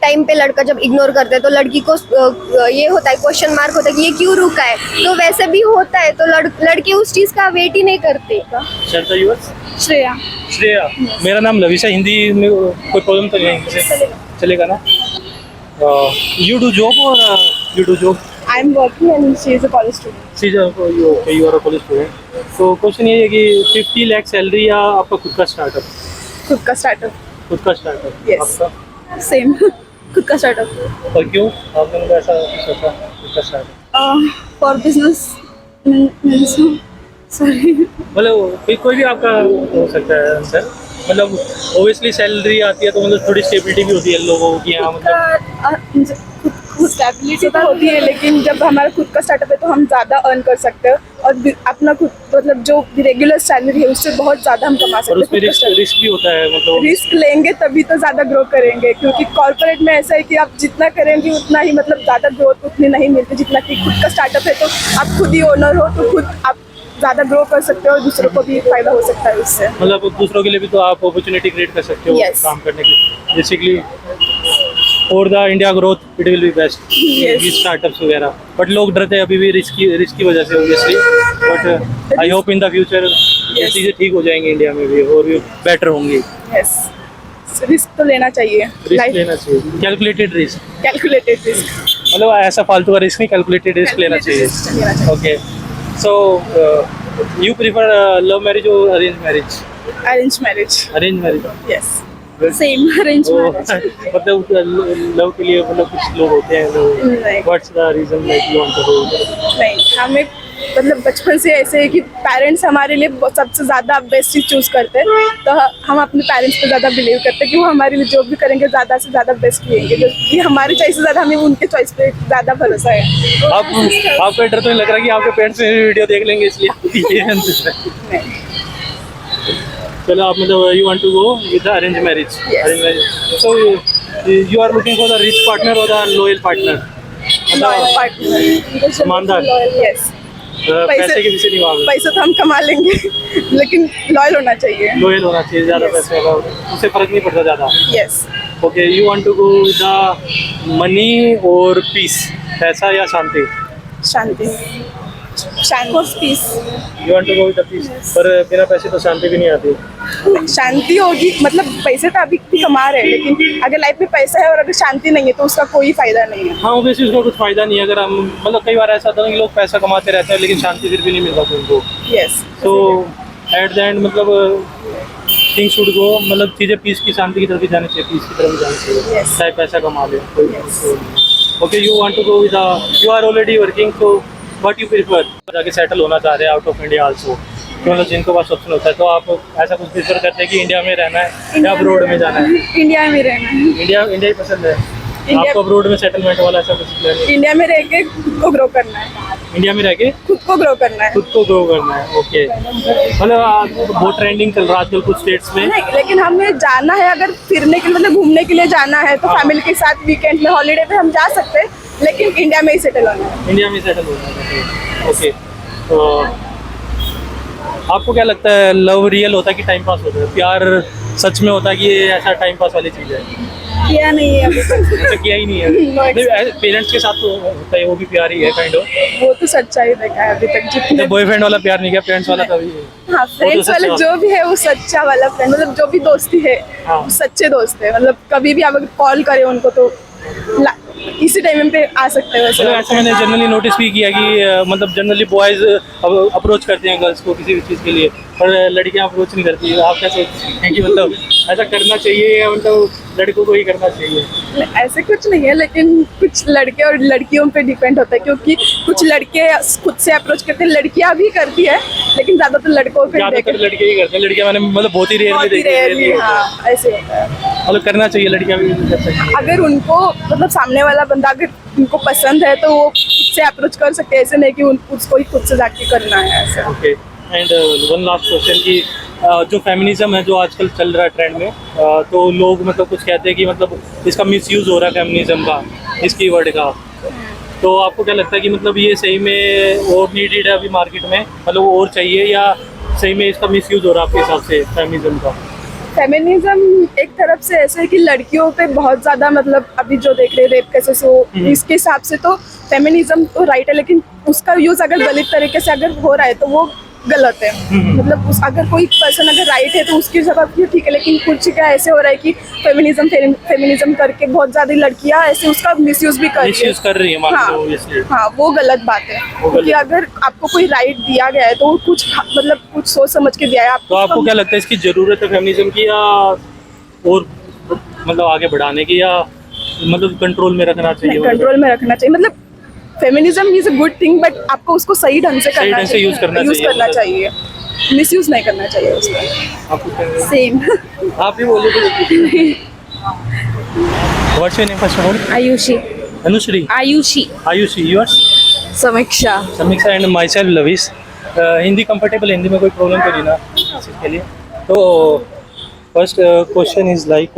Time पे लड़का जब इग्नोर करता है तो लड़की को ये होता है, क्वेश्चन मार्क होता है कि ये क्यों रुका है। तो वैसे भी होता है, तो लड़के उस चीज का वेट ही नहीं करते। श्रेया। श्रेया, मेरा नाम लविशा। हिंदी में कोई प्रॉब्लम तो नहीं? चलेगा ना? यू डू जॉब और you do job? I am working and she is a college student. See you are a college student. तो क्वेश्चन ये है कि 50 लाख सैलरी या आपका खुद का स्टार्टअप? खुद का स्टार्टअप। खुद का स्टार्टअप Yes. आपका? सेम खुद का स्टार्टअप। और क्यों आपने मतलब ऐसा सोचा खुद का स्टार्टअप? For business. सॉरी। मतलब कोई भी आपका हो सकता है आंसर। मतलब ओबियसली सैलरी आती है तो मतलब थोड़ी स्टेबिलिटी भी होती है लोगों की यहाँ। मतलब स्टेबिलिटी तो होती है, लेकिन जब हमारा खुद का स्टार्टअप है तो हम ज़्यादा अर्न कर सकते हैं और अपना खुद मतलब जो रेगुलर सैलरी है उससे बहुत ज़्यादा हम कमा और सकते उसमें हैं। रिस्क भी होता है। मतलब रिस्क लेंगे तभी तो ज़्यादा ग्रो करेंगे, क्योंकि कॉर्पोरेट में ऐसा है कि आप जितना करेंगे उतना ही मतलब ज़्यादा ग्रोथ उतनी नहीं मिलती जितना कि खुद का स्टार्टअप है। तो आप खुद ही ओनर हो तो खुद आप ज़्यादा ग्रो कर सकते हो और दूसरों को भी फायदा हो सकता है उससे। मतलब दूसरों के लिए भी तो आप अपॉर्चुनिटी क्रिएट कर सकते हो Yes. काम करने के लिए। Basically for the India growth it will be best Yes. Startups वगैरह। बट लोग डरते हैं अभी भी रिस्क की वजह से obviously. But I hope in the future ये Yes. चीज़ें ठीक हो जाएंगी इंडिया में भी और भी बेटर होंगी। यस, रिस्क तो लेना चाहिए। रिस्क लेना चाहिए, कैलकुलेटेड रिस्क। Calculated risk. मतलब ऐसा फालतू का रिस्क नहीं, कैलकुलेटेड रिस्क लेना चाहिए। Okay, so you prefer love marriage और arrange marriage? Arrange marriage. Arrange marriage. Yes, same arrange marriage. मतलब लव के लिए मतलब कुछ लोग होते हैं नहीं। What's the reason like you want to? नहीं, हमें मतलब बचपन से ऐसे है कि पेरेंट्स हमारे लिए सबसे ज़्यादा बेस्ट चीज़ चूज़ करते हैं, तो हम अपने पेरेंट्स पे ज़्यादा बिलीव करते हैं कि वो हमारे लिए जो भी करेंगे ज़्यादा से ज़्यादा बेस्ट लेंगे, क्योंकि हमारी चॉइस से ज़्यादा हमें उनके चॉइस पे ज़्यादा भरोसा है। आपको डर तो नहीं लग रहा कि आपके पेरेंट्स मेरी वीडियो देख लेंगे इसलिए ये आंसर है? नहीं। चलो, आप मतलब you want to go with the arrange marriage? Yes. Arrange marriage. So you are looking for the rich partner और the loyal partner? Loyal partner. ईमानदार। यस। पैसे के पीछे नहीं भागना। पैसे तो हम कमा लेंगे लेकिन लॉयल होना चाहिए। लॉयल होना चाहिए, ज़्यादा Yes. पैसे वाला उससे फर्क नहीं पड़ता ज़्यादा। Yes. Okay, you want to go with the money और पीस? पैसा या शांति? शांति। शांति, peace. You want to go with the peace, पर बिना पैसे तो शांति भी नहीं आती। शांति होगी, मतलब पैसे तो अभी भी कमा रहे हैं, लेकिन अगर लाइफ में पैसा है और अगर शांति नहीं है तो उसका कोई फायदा नहीं है। हाँ, ऑब्वियसली उसका कुछ फायदा नहीं है। अगर हम मतलब कई बार ऐसा होता है कि लोग पैसा कमाते रहते हैं लेकिन शांति फिर भी नहीं मिल पाती उनको। यस। तो एट द एंड मतलब थिंग्स शुड गो, मतलब चीज़ें पीस की, शांति की तरफ भी जानी चाहिए, पीस की तरफ भी जानी चाहिए। Yes. चाहे पैसा कमा ले Yes. Okay, you want to go with you are already working, तो व्हाट यू प्रीफर? जाके सेटल होना चाह रहे हैं आउट ऑफ इंडिया आल्सो, मतलब जिनको पास ऑप्शन होता है, तो आप ऐसा कुछ प्रीफर करते हैं कि इंडिया में रहना है या अब्रोड में जाना है? इंडिया में रहना है। इंडिया ही पसंद है इंडिया- आपको? अब्रोड में सेटलमेंट वाला ऐसा कुछ प्लान है? इंडिया में रह के खुद को ग्रो करना है। इंडिया में रह के खुद को ग्रो करना है। खुद को ग्रो करना है। ओके, मतलब बहुत ट्रेंडिंग चल रहा है आजकल कुछ स्टेट्स में। नहीं, लेकिन हमें जाना है, अगर फिरने के लिए मतलब घूमने के लिए जाना है तो हाँ। फैमिली के साथ वीकेंड में हॉलीडे पे हम जा सकते हैं, लेकिन इंडिया में ही सेटल होना है। इंडिया में सेटल होना है। ओके, तो आपको क्या लगता है, लव रियल होता है कि टाइम पास होता है? प्यार सच में होता है कि ये ऐसा टाइम पास वाली चीज़ है? किया नहीं है अभी तक। ऐसा किया ही नहीं है। No नहीं, पेरेंट्स के साथ तो होता है, वो भी प्यार ही है काइंड ऑफ। वो तो सच्चाई देखा है अभी तक जितने। बॉयफ्रेंड वाला प्यार नहीं किया, फ्रेंड्स वाला कभी? हाँ, फ्रेंड्स वाले सच्चा जो भी है वो सच्चा वाला फ्रेंड, मतलब जो भी दोस्ती है हाँ। सच्चे दोस्त है। मतलब कभी भी आप अगर कॉल करें उनको तो इसी टाइम पे आ सकते हैं वैसे। मतलब ऐसा मैंने जनरली नोटिस भी किया कि मतलब जनरली बॉयज़ अप्रोच करते हैं गर्ल्स को किसी भी चीज़ के लिए, पर लड़कियां अप्रोच नहीं करती। आप क्या सोचते हैं कि मतलब ऐसा करना चाहिए या मतलब लड़कों को ही करना चाहिए? ऐसे कुछ नहीं है, लेकिन कुछ लड़के और लड़कियों पे डिपेंड होता है, क्योंकि कुछ लड़के खुद से अप्रोच करते हैं, लड़कियां भी करती है, लेकिन ज्यादातर लड़कों पे ज़्यादातर लड़के ही करते हैं। लड़कियां मैंने मतलब बहुत ही रेयर में देखी है। हाँ, ऐसे होता है। मतलब करना चाहिए, लड़कियां भी कर सकती हैं। अगर उनको मतलब सामने वाला बंदा अगर उनको पसंद है तो वो खुद से अप्रोच कर सकते हैं, ऐसे नहीं कि उसको ही खुद से जाके करना है ऐसा। Okay, and one last question कि जो फेमिनिज्म है जो आजकल चल रहा है ट्रेंड में, तो लोग मतलब कुछ कहते हैं कि मतलब इसका मिसयूज़ हो रहा है फेमिनिज्म का, इस कीवर्ड का। तो आपको क्या लगता है कि मतलब ये सही में और नीडेड है अभी मार्केट में, मतलब और चाहिए, या सही में इसका मिसयूज़ हो रहा है आपके हिसाब से फेमिनिज्म का? फेमिनिज्म एक तरफ से ऐसे है कि लड़कियों पे बहुत ज्यादा मतलब अभी जो देख रहे रेप केसेस हो, इसके हिसाब से तो फेमिनिज्म तो राइट है, लेकिन उसका यूज अगर गलत तरीके से अगर हो रहा है तो वो गलत है। मतलब उस अगर कोई पर्सन अगर राइट है तो उसकी जगह भी ठीक है, लेकिन कुछ क्या ऐसे हो रहा है कि फेमिनिज्म करके बहुत ज्यादा लड़कियां ऐसे उसका मिसयूज भी कर रही मिसयूज कर रही है मान लो इसलिए। हाँ, वो गलत बात है, क्योंकि अगर आपको कोई राइट दिया गया है तो वो कुछ मतलब कुछ सोच समझ के दिया है तो आपको क्या लगता है इसकी जरूरत है फेमिनिज्म की, या और मतलब आगे बढ़ाने की, या मतलब कंट्रोल में रखना चाहिए? कंट्रोल में रखना चाहिए। मतलब feminism is a good thing, but आपको उसको सही ढंग से करना ढंग से चाहिए, यूज करना चाहिए। मिसयूज नहीं करना चाहिए उसका। आपको सेम। आप भी बोलिए। What's your name first of all? Ayushi. Anushree? Ayushi. Ayushi. Yours? Samiksha. Samiksha and myself Lavish. Hindi comfortable, Hindi में कोई प्रॉब्लम तो नहीं ना इसके लिए? तो first question is like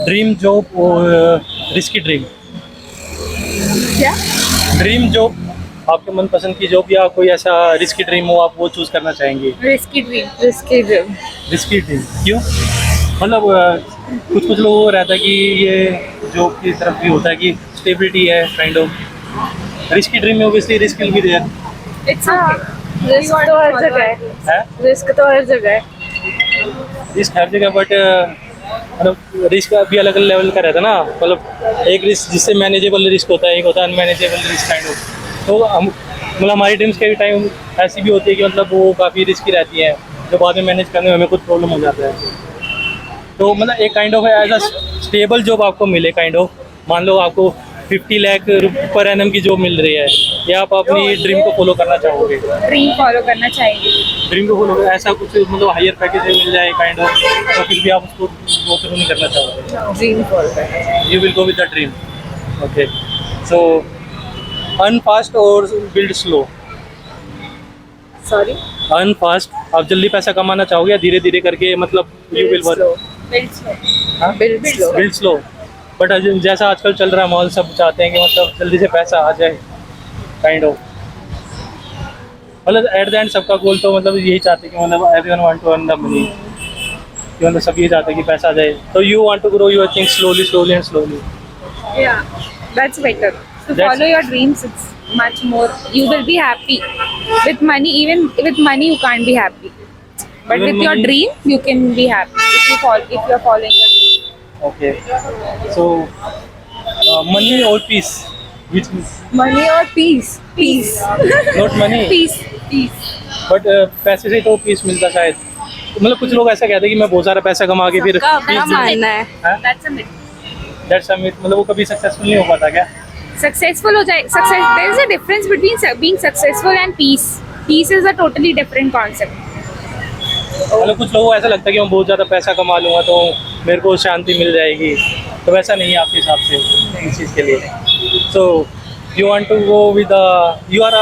dream job और रिस्की ड्रीम। क्या? ड्रीम जॉब, आपके मनपसंद की जॉब, या कोई ऐसा रिस्की ड्रीम हो आप वो चूज करना चाहेंगे? Risky dream. Risky dream. Risky dream क्यों? मतलब कुछ कुछ लोगों को रहता है कि ये जॉब की तरफ भी होता है कि स्टेबिलिटी है काइंड ऑफ। रिस्की ड्रीम में obviously risk will be there. It's okay. Risk तो हर जगह है। है रिस्क तो हर जगह है। रिस्क हर जगह, बट मतलब रिस्क भी अलग अलग लेवल का रहता है ना। मतलब एक रिस्क जिससे मैनेजेबल रिस्क होता है, एक होता है अनमैनेजेबल रिस्क काइंड ऑफ। तो हम मतलब हमारी ड्रीम्स के टाइम ऐसी भी होती है कि मतलब वो काफ़ी रिस्की रहती है, जो बाद में मैनेज करने में हमें कुछ प्रॉब्लम हो जाता है। तो मतलब एक kind of as a stable job आपको मिले काइंड ऑफ, मान लो आपको 50 लाख पर एनम की जॉब मिल रही है, या आप अपनी ड्रीम को फॉलो करना चाहोगे? ड्रीम फॉलो करना चाहेंगे। ड्रीम को फॉलो ऐसा कुछ मतलब हायर पैकेज मिल जाए काइंड ऑफ, तो फिर भी आप उसको वो थ्रू नहीं करना चाहोगे? ड्रीम फॉलो करना। You will go with the dream. Okay, so earn fast और build slow? Sorry? Earn fast, आप जल्दी पैसा कमाना चाहोगे, या धीरे धीरे करके मतलब you will work? Build slow. हाँ, build slow. Build slow. But जैसा आजकल चल रहा है माहौल, सब चाहते हैं कि मतलब जल्दी से पैसा आ जाए काइंड ऑफ। मतलब एट द एंड सबका गोल तो मतलब यही चाहते हैं कि मतलब everyone want to earn the money, कि मतलब सब ये चाहते हैं कि पैसा आ जाए। तो you want to grow your things slowly slowly and slowly. Yeah, that's better. To That's- follow your dreams, it's much more. You will be happy. With money, even with money, you can't be happy. But Even with your money- dream, you can be happy if you are following your dream. Okay, so money और peace, which Money or peace? Peace. Not money Peace. Peace. But पैसे से तो piece मिलता शायद। मतलब कुछ लोग ऐसा कहते हैं कि मैं बहुत सारा पैसा कमा के फिर सबका मानना है. हाँ? That's a myth. That's a myth. मतलब वो कभी सक्सेसफुल नहीं हो पाता क्या? Successful हो जाए. Success. There is a difference between being successful and peace. Peace is a totally different concept. मतलब कुछ लोगों को ऐसा लगता है कि मैं बहुत ज़्यादा पैसा कमा लूँगा तो मेरे को शांति मिल जाएगी, तो वैसा नहीं है आपके हिसाब से इस चीज़ के लिए। So you want to go with you are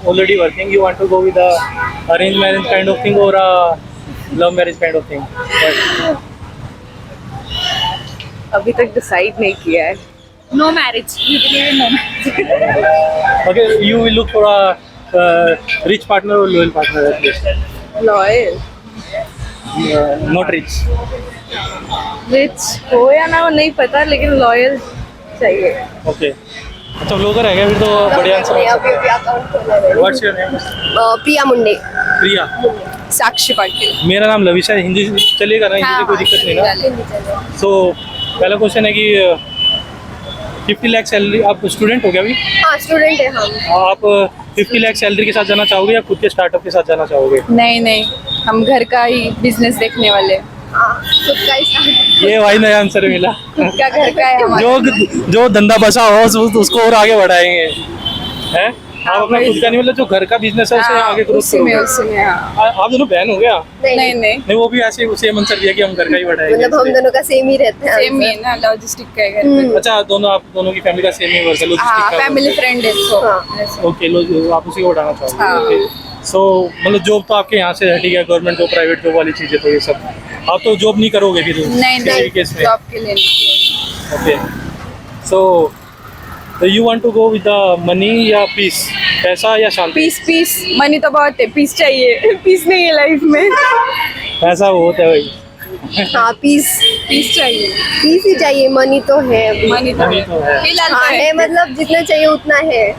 already working, you want to go with arrange marriage kind of thing और love marriage kind of thing? अभी तक डिसाइड नहीं किया है। No marriage. You believe in no marriage. Okay, you will look for a rich partner और loyal partner at least? Loyal. Not rich. Rich हो या ना हो नहीं पता, लेकिन लॉयल चाहिए। ओके, अच्छा ब्लॉगर है क्या फिर? तो बढ़िया आंसर है। अकाउंट खोला है। What's your name? Priya Munde. Priya. Sakshi Patil. मेरा नाम लविश है। हिंदी चलेगा ना? हिंदी से कोई दिक्कत नहीं ना? सो पहला क्वेश्चन है कि 50 लाख सैलरी, आप स्टूडेंट हो गया अभी? हाँ, स्टूडेंट है हम। आप 50 लाख सैलरी के साथ जाना चाहोगे या खुद के स्टार्टअप के साथ जाना चाहोगे? नहीं नहीं, हम घर का ही बिजनेस देखने वाले। हाँ, खुद का ही start। ये भाई नया आंसर मिला। खुद का घर का है हमारा। जो धंधा बसा हो उसको और आगे बढ़ाएंगे, हैं? आप अपना खुद का नहीं, मतलब जो घर का बिजनेस है उसे आगे ग्रोथ उसी में करोगे। हाँ। आप दोनों बहन हो गया? नहीं नहीं, नहीं, वो भी ऐसे सेम आंसर दिया कि हम घर का ही बढ़ाएंगे। मतलब हम दोनों का सेम ही रहता है। सेम ही है ना, लॉजिस्टिक का है घर पे। अच्छा, दोनों आप दोनों की फैमिली का सेम ही वर्क है? हाँ, फैमिली फ्रेंड है तो। हाँ। ओके, आप उसी को बढ़ाना चाहोगे? हाँ। ओके, सो मतलब जॉब तो आपके यहाँ से है, ठीक है, गवर्नमेंट जॉब, प्राइवेट जॉब वाली चीज़ें तो ये सब आप तो जॉब नहीं करोगे फिर नहीं किसी नहीं, केस में? जॉब के लिए नहीं। Okay, so you want to go with the money या पीस? पैसा या शांति? पीस पीस, मनी तो बहुत है, पीस चाहिए। पीस नहीं है लाइफ में। पैसा बहुत है भाई। हाँ पीस चाहिए। पीस ही चाहिए, मनी तो है अभी। मनी मनी तो है, फिलहाल हाँ है, मतलब जितना चाहिए उतना है,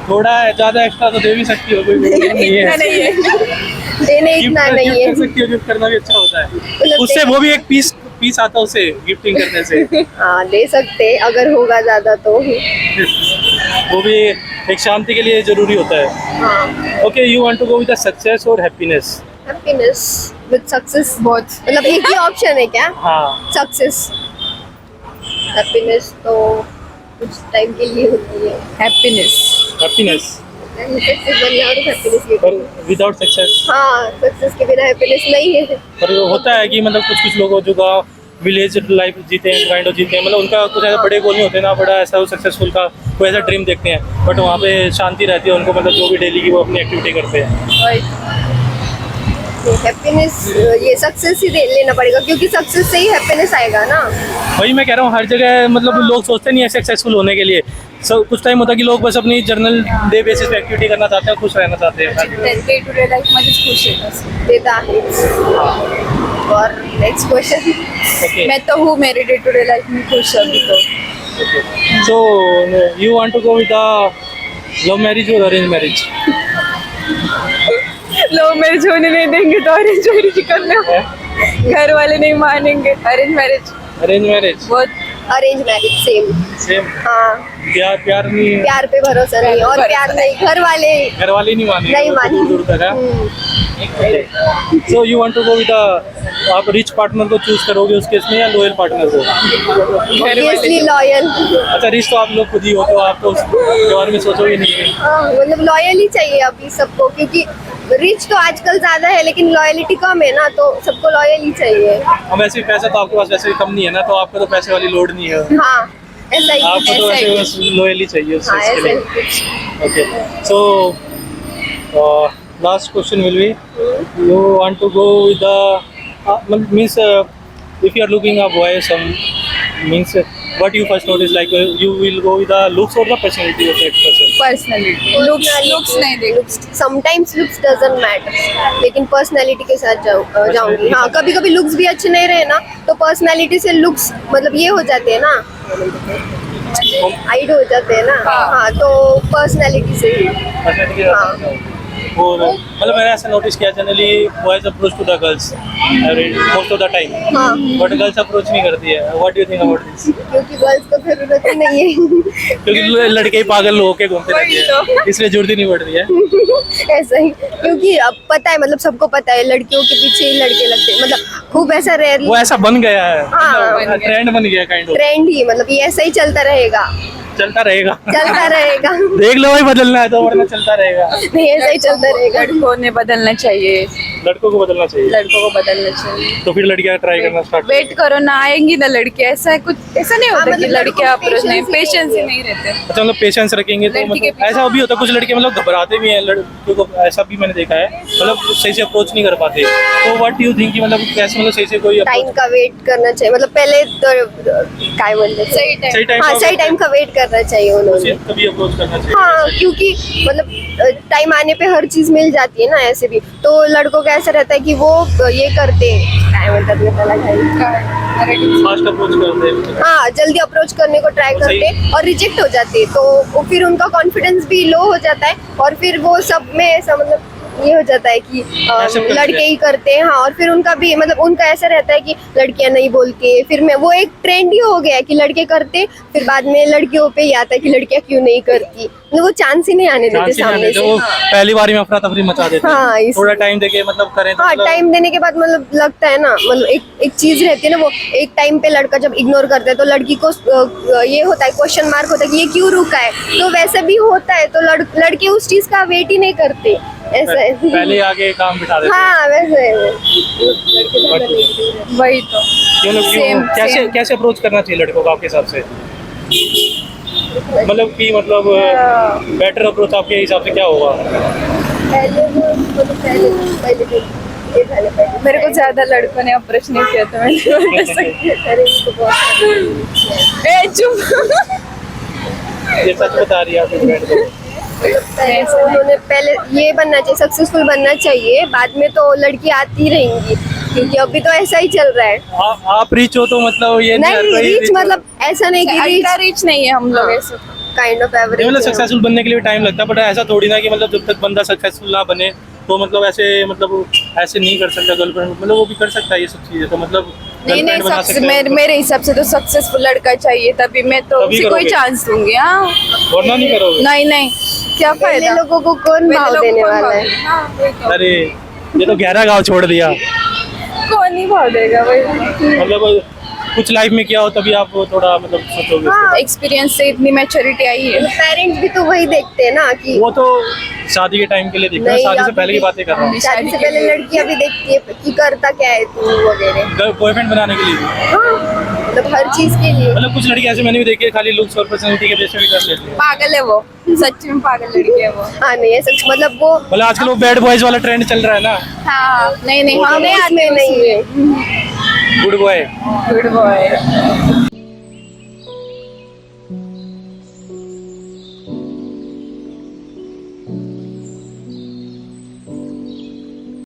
थोड़ा है, ज्यादा एक्स्ट्रा तो दे भी सकती हो, कोई प्रॉब्लम नहीं है। नहीं है। देने इतना गिफ्ट नहीं है। कर सकती हो, गिफ्ट करना भी अच्छा होता है मतलब उससे, वो भी एक पीस आता है उसे गिफ्टिंग करने से। हाँ दे सकते अगर होगा ज्यादा तो। वो भी एक शांति के लिए जरूरी होता है। हाँ okay, you want to go with the success और हैप्पीनेस? हैप्पीनेस विद सक्सेस, बहुत मतलब एक ही ऑप्शन है क्या? हाँ, सक्सेस। हैप्पीनेस तो कुछ टाइम के लिए होती है, हैप्पीनेस। हैप्पीनेस सक्सेस बन जाओ तो हैप्पीनेस भी पर विदाउट सक्सेस। हाँ, सक्सेस के बिना हैप्पीनेस नहीं है। पर होता है कि मतलब कुछ लोग जो का विलेज लाइफ जीते हैं, ग्राइंड जीते हैं, मतलब उनका कुछ ऐसा बड़े गोल नहीं होते ना, बड़ा ऐसा सक्सेसफुल का कोई ऐसा ड्रीम देखते हैं, बट वहाँ पे शांति रहती है उनको, मतलब जो भी डेली की वो अपनी एक्टिविटी करते हैं। हैप्पीनेस ये सक्सेस ही लेना पड़ेगा, क्योंकि सक्सेस से ही हैप्पीनेस आएगा ना। वही मैं कह रहा हूँ, हर जगह मतलब लोग सोचते नहीं है सक्सेसफुल होने के लिए। कुछ टाइम होता है कि लोग बस अपनी जर्नल डे बेसिस पे एक्टिविटी करना चाहते हैं, खुश रहना चाहते हैं। डे टू डे लाईफ मध्येच खुश आहे. देता आहे। और नेक्स्ट क्वेश्चन, ओके, मैं तो हूँ मेरे डे टू डे लाइफ में खुश अभी तो. So you want to go with love marriage और अरेंज मैरिज? लव मैरिज होने नहीं देंगे तो अरेंज मैरिज करना. घर वाले नहीं मानेंगे. अरेंज मैरिज अरेंज मैरिज, बहुत अरेंज मैरिज सेम। सेम। हाँ, प्यार नहीं, प्यार पे भरोसा नहीं, और प्यार नहीं, घर वाले नहीं माने, नहीं माने। दूर तक है। So you want to go with आप रिच पार्टनर को चूज करोगे उस केस में, या लॉयल पार्टनर को? Obviously loyal. अच्छा, रिच तो आप लोग खुद ही हो, तो आप तो उसके बारे में सोचोगे नहीं है। मतलब लॉयल ही चाहिए अभी सबको, क्योंकि रिच तो आजकल ज्यादा है लेकिन लॉयलिटी कम है ना, तो सबको लॉयल ही चाहिए। हम वैसे पैसा तो आपके पास वैसे भी कम नहीं है ना, तो आपको तो पैसे वाली लोड नहीं है, हाँ ऐसा ही, आपको तो ऐसा वैसे ही। बस लॉयल ही चाहिए उस हाँ चीज़ के ऐसा ही लिए। कुछ। Okay, so last question will be, you want to go with the means if you are looking a boy, some means what you first notice, like you will go with the looks or the personality of that person? Personality. Looks नहीं देख. Sometimes looks doesn't matter, लेकिन personality के साथ जाऊंगी। हाँ, कभी कभी looks भी अच्छे नहीं रहे ना, तो पर्सनालिटी से लुक्स मतलब ये हो जाते हैं ना, हाइड हो जाते हैं ना। हाँ, तो पर्सनालिटी से ही। Personality के साथ हाँ। और मतलब मैंने ऐसा नोटिस किया, generally boys approach to the girls most of the time, हाँ, बट गर्ल्स अप्रोच नहीं करती है। What do you think about this? क्योंकि गर्ल्स को जरूरत ही नहीं है। क्योंकि लड़के ही पागल होके घूमते रहते हैं, इसलिए जरूरत ही नहीं पड़ रही है। ऐसा ही, क्योंकि अब पता है, मतलब सबको पता है लड़कियों के पीछे ही लड़के लगते हैं, मतलब खूब ऐसा रेयरली वो ऐसा बन गया है, हाँ, ट्रेंड बन गया काइंड ऑफ, ट्रेंड ही, मतलब ये ऐसा ही चलता रहेगा, चलता रहेगा। चलता रहेगा। देख लो भाई, बदलना है तो, वरना चलता रहेगा। नहीं, ऐसा ही चलता रहेगा। लड़कों ने बदलना चाहिए. लड़कों को बदलना चाहिए, लड़कों को बदलना चाहिए. तो फिर लड़कियां ट्राई करना स्टार्ट। वेट करो ना, आएंगी ना लड़के. ऐसा है कुछ, ऐसा नहीं हाँ, होता कि मतलब लड़के लड़कों को अप्रोच नहीं, patience ही पेशेंस नहीं ही है। नहीं रहते. अच्छा, मतलब पेशेंस रखेंगे तो लड़की के मतलब ऐसा भी होता है, कुछ लड़के मतलब घबराते भी हैं लड़कियों को, ऐसा भी मैंने देखा है, मतलब सही से अप्रोच नहीं कर पाते। तो व्हाट यू थिंक कि मतलब कैसे, मतलब सही से कोई टाइम का वेट करना चाहिए, मतलब पहले तो काय बोलते हैं? सही टाइम. सही टाइम हाँ, सही टाइम का वेट करना चाहिए उन्होंने। कभी अप्रोच करना चाहिए। हाँ, क्योंकि मतलब टाइम आने पे हर चीज मिल जाती है ना, ऐसे भी तो लड़कों का ऐसा रहता है कि वो ये करते हैं, क्या बोलते हैं, फास्ट अप्रोच करते हैं। हाँ, जल्दी अप्रोच करने को ट्राई सही। करते हैं और रिजेक्ट हो जाते हैं, तो वो फिर उनका कॉन्फिडेंस भी लो हो जाता है, और फिर वो सब में ऐसा मतलब ये हो जाता है कि ऐसे करते लड़के हैं। ही करते हैं। हाँ, और फिर उनका भी मतलब उनका ऐसा रहता है कि लड़कियां नहीं बोलती, फिर मैं वो एक ट्रेंड ही हो गया है कि लड़के करते, फिर बाद में लड़कियों पे ही आता है कि लड़कियां क्यों नहीं करती, मतलब वो चांस ही नहीं आने देते चांस ही सामने नहीं से। देते, वो पहली बार में अफरा तफरी मचा देते हाँ, हैं। इस- थोड़ा टाइम देके मतलब करें तो हाँ, मतलब टाइम देने के बाद मतलब लगता है ना, मतलब एक चीज रहती है ना, वो एक टाइम पे लड़का जब इग्नोर करता है तो लड़की को ये होता है, क्वेश्चन मार्क होता है कि ये क्यों रुका है, तो वैसे भी होता है, तो लड़के उस चीज का वेट ही नहीं करते, ऐसा है। पहले आगे काम बिठा देते हैं। हाँ, वैसे है वो। लड़के ज्यादा नहीं करते। वही तो. क्यों लोग Same, कैसे same. कैसे अप्रोच करना चाहिए लड़कों को आपके हिसाब से? मतलब कि मतलब बेटर अप्रोच आपके हिसाब से क्या होगा? पहले वो मतलब पहले तो ये पहले मेरे को ज्यादा लड़कों ने अप्रोच नहीं किया तो मैं नहीं सकती. अरे उनको बहुत ए चुप. ये सच बता रही है आप इस बैठ को। पहले उन्होंने पहले ये बनना चाहिए, सक्सेसफुल बनना चाहिए, बाद में तो लड़की आती रहेंगी क्योंकि अभी तो ऐसा ही चल रहा है। आप रिच हो तो मतलब ये हर नहीं कोई रीच rich हो। मतलब ऐसा नहीं कि रीच, रिच नहीं है हम लोग ऐसे। काइंड ऑफ नहीं, एवरेज। मतलब सक्सेसफुल बनने के लिए टाइम लगता है, बट ऐसा थोड़ी ना कि मतलब जब तक बंदा सक्सेसफुल ना बने तो मतलब ऐसे नहीं कर सकता गर्लफ्रेंड, मतलब वो भी कर सकता है ये सब चीजें, तो मतलब नहीं girlfriend बना सकता है, मतलब मेरे हिसाब से तो सक्सेसफुल लड़का चाहिए, तभी मैं तो तभी उसे कोई करोगे। चांस दूंगी। हाँ वरना नहीं करोगे। नहीं क्या पहले फायदा, लोगों को कौन भाव देने वाला है? हाँ, वही तो। अरे ये तो गहरा गाँव छोड़ दिया। कौन नहीं भाव देगा वही। मतलब कुछ लाइफ में किया हो तभी आप थोड़ा मतलब सोचोगे उसके बाद। एक्सपीरियंस से इतनी मैच्योरिटी आई है। पेरेंट्स भी तो वही देखते हैं ना कि वो तो शादी के टाइम के लिए देखते हैं, नहीं, शादी से अभी पहले की भी- बातें कर रहा हूँ, शादी से पहले लड़कियां भी देखती है कि करता क्या है तू वगैरह। बॉयफ्रेंड बनाने के लिए भी। हाँ मतलब हर चीज के लिए। मतलब कुछ लड़की ऐसे मैंने भी देखी है, खाली लुक्स और पर्सनैलिटी के बेस पे भी कर लेती है। पागल है वो, सच में पागल लड़की है वो। हाँ नहीं ऐसा मतलब वो मतलब आजकल वो बैड बॉयज वाला ट्रेंड चल रहा है ना, हाँ नहीं हमें हमें उसमें नहीं है। Good boy. Good boy.